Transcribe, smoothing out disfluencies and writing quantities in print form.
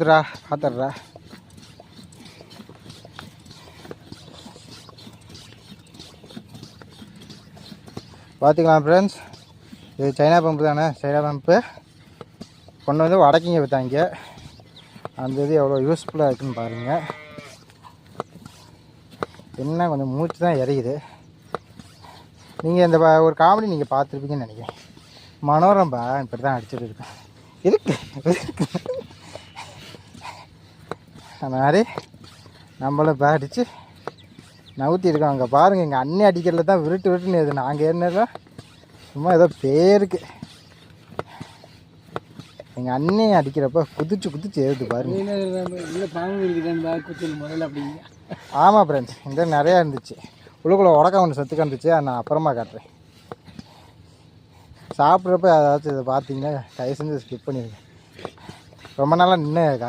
இதுரா பார்த்துட்றா. பார்த்துக்கலாம் ஃப்ரெண்ட்ஸ், இது China pump தானே. சைனா பம்பு கொண்டு வந்து வடக்கிங்க விற்றாங்க. அந்த இது எவ்வளோ யூஸ்ஃபுல்லாக இருக்குதுன்னு பாருங்கள். என்ன கொஞ்சம் மூச்சு தான் இறையுது. நீங்கள் இந்த ஒரு காமெடி நீங்கள் பார்த்துருப்பீங்கன்னு நினைக்கிறேன். மனோரம்பா இப்படி தான் அடிச்சுட்டு இருக்கேன் இருக்கு அந்த மாதிரி நம்மளும் இப்போ அடித்து நவுத்தி இருக்கோம். அங்கே பாருங்கள், எங்கள் அண்ணி அடிக்கிறதுல தான் விருட்டுன்னு எது. நாங்கள் ஏறினதான் சும்மா ஏதோ பேருக்கு. எங்கள் அண்ணி அடிக்கிறப்ப குதிச்சு ஏறுது பாருங்க. ஆமாம் ஃப்ரெண்ட்ஸ், இந்த நிறையா இருந்துச்சு. உள்ளுக்குள்ளே உடக்க ஒன்று செத்துக்க இருந்துச்சு. அதை நான் அப்புறமா காட்டுறேன். சாப்பிட்றப்ப ஏதாச்சும் இதை பார்த்தீங்கன்னா தயவு செஞ்சு ஸ்கிப் பண்ணிடுங்க. ரொம்ப நாளாக நின்று